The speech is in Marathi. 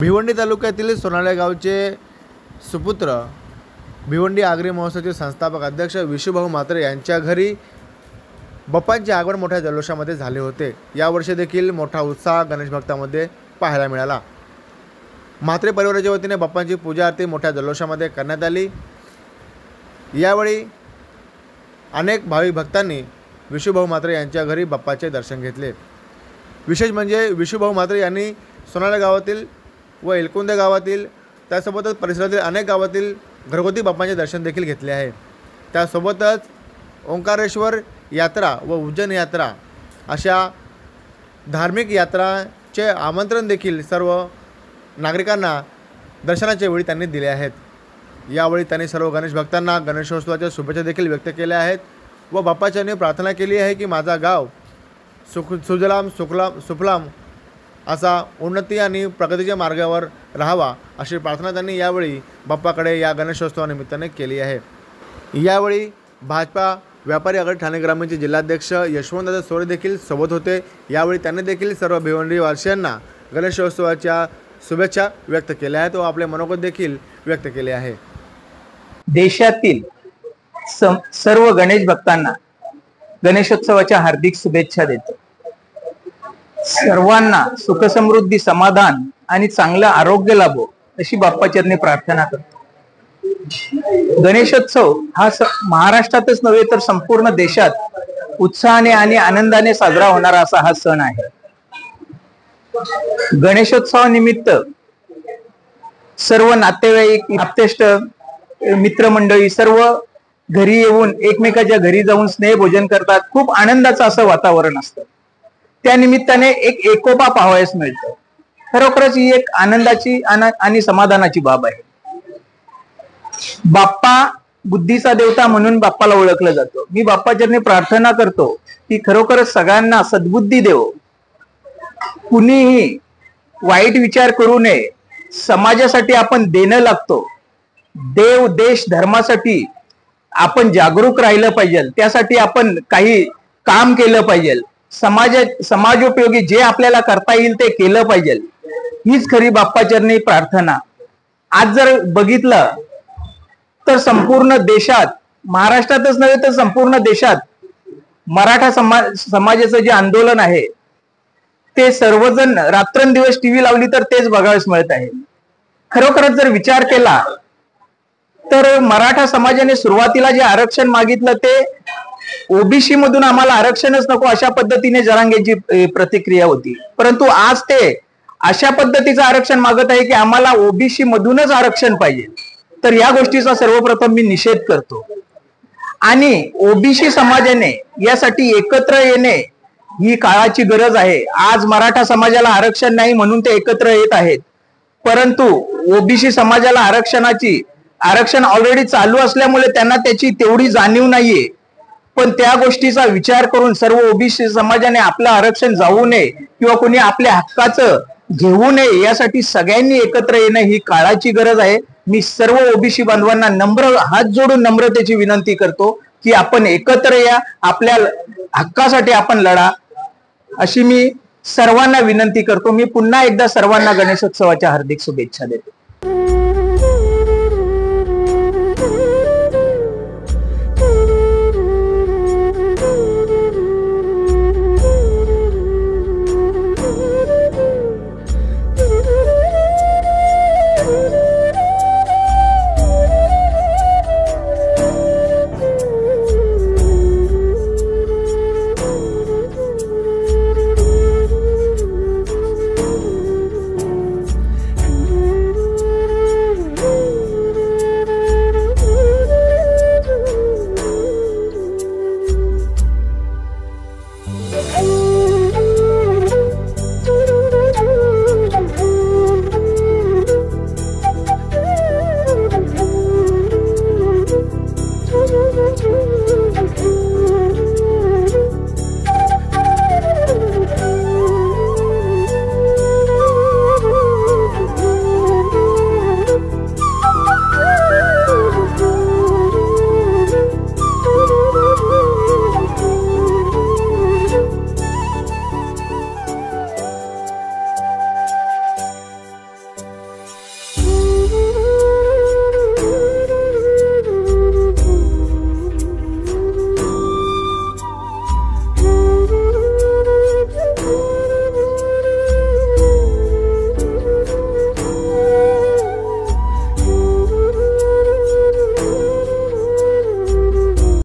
भिवंडी तालुक्यातील सोनाळे गावचे सुपुत्र भिवंडी आगरी महोत्सवाचे संस्थापक अध्यक्ष विशुभाऊ म्हात्रे यांच्या घरी बाप्पांचे आगमन मोठ्या जल्लोषामध्ये झाले होते। यावर्षी देखील मोठा उत्साह गणेश भक्तांमध्ये पाहायला मिळाला। म्हात्रे परिवाराच्या वतीने बाप्पांची पूजा आरती मोठ्या जल्लोषामध्ये करण्यात आली। यावेळी अनेक भाविक भक्तांनी विशुभाऊ म्हात्रे यांच्या घरी बाप्पाचे दर्शन घेतले। विशेष म्हणजे विशुभाऊ म्हात्रे यांनी सोनाळे गावातील व एलकुंदे गावातील त्यासोबतच परिसरातील अनेक गावातील घरगुती बाप्पांचे दर्शन देखील घेतले आहे। त्यासोबतच ओंकारेश्वर यात्रा व उज्जैन यात्रा अशा धार्मिक यात्राचे आमंत्रण देखील सर्व नागरिकांना दर्शनाच्या वेळी त्यांनी दिले आहेत। यावेळी त्यांनी सर्व गणेश भक्तांना गणेशोत्सवाच्या शुभेच्छा देखील व्यक्त केल्या आहेत व बाप्पाच्यांनी प्रार्थना केली आहे की माझा गाव सुजलाम सुफलाम असा उन्नती आणि प्रगतीच्या मार्गावर राहावा अशी प्रार्थना त्यांनी यावेळी बाप्पाकडे या गणेशोत्सवानिमित्ताने केली आहे। यावेळी भाजपा व्यापारी आघाडी ठाणे ग्रामीणचे जिल्हाध्यक्ष यशवंतदादा सोरे देखील सोबत होते। यावेळी त्यांनी देखील सर्व भिवंडी वासियांना गणेशोत्सवाच्या शुभेच्छा व्यक्त केल्या आहेत व आपले मनोगत देखील व्यक्त केले आहे। देशातील सर्व गणेश भक्तांना गणेशोत्सवाच्या हार्दिक शुभेच्छा देतो। सर्वांना सुख समृद्धी समाधान आणि चांगलं आरोग्य लाभो अशी बाप्पाचरणी प्रार्थना करतो। गणेशोत्सव हा महाराष्ट्रातच नव्हे तर संपूर्ण देशात उत्साहाने आणि आनंदाने साजरा होणारा असा हा सण आहे। गणेशोत्सवानिमित्त सर्व नातेवाईक आप्तेष्ट मित्रमंडळी सर्व घरी येऊन एकमेकाच्या घरी जाऊन स्नेहभोजन करतात। खूप आनंदाचं असं वातावरण असतं। त्या निमित्ताने एक एकोपा पाहावयास मिळतो। खरोखरच ही एक आनंदाची आणि समाधानाची बाब आहे। बाप्पा बुद्धीचा देवता म्हणून बाप्पाला ओळखलं जातं। मी बाप्पाचरणी प्रार्थना करतो की खरोखरच सगळ्यांना सद्बुद्धी देव, कुणीही वाईट विचार करू नये। समाजासाठी आपण देणं लागतो। देव देश धर्मासाठी आपण जागरूक राहिलं पाहिजे। त्यासाठी आपण काही काम केलं पाहिजे। समाजोपयोगी जे आपल्याला करता येईल ते केलं पाहिजे। हीच खरी बाप्पाचरणी प्रार्थना। आज जर बघितलं तर संपूर्ण देशात, महाराष्ट्रातच नव्हे तर संपूर्ण देशात मराठा समाजाचं जे आंदोलन आहे ते सर्वजण रात्रंदिवस टीव्ही लावली तर तेच बघायला मिळत आहे। खरोखरच जर विचार केला तर मराठा समाजाने सुरुवातीला जे आरक्षण मागितलं ते ओबीसी मधून आम्हाला आरक्षणच नको अशा पद्धतीने जरांगेची प्रतिक्रिया होती। परंतु आज ते अशा पद्धतीचं आरक्षण मागत आहे की आम्हाला ओबीसी मधूनच आरक्षण पाहिजे। तर या गोष्टीचा सर्वप्रथम मी निषेध करतो आणि ओबीसी समाजाने यासाठी एकत्र येणे ही काळाची गरज आहे। आज मराठा समाजाला आरक्षण नाही म्हणून ते एकत्र येत आहेत, परंतु ओबीसी समाजाला आरक्षण ऑलरेडी चालू असल्यामुळे त्यांना त्याची तेवढी जाणीव नाहीये। पण त्या गोष्टीचा विचार करून सर्व ओबीसी समाजाने आपलं आरक्षण जाऊ नये किंवा कोणी आपल्या हक्काचं घेऊ नये यासाठी सगळ्यांनी एकत्र येणं ही काळाची गरज आहे। मी सर्व ओबीसी बांधवांना हात जोडून नम्रतेची विनंती करतो की आपण एकत्र या, आपल्या हक्कासाठी आपण लढा अशी मी सर्वांना विनंती करतो। मी पुन्हा एकदा सर्वांना गणेशोत्सवाच्या हार्दिक शुभेच्छा देतो।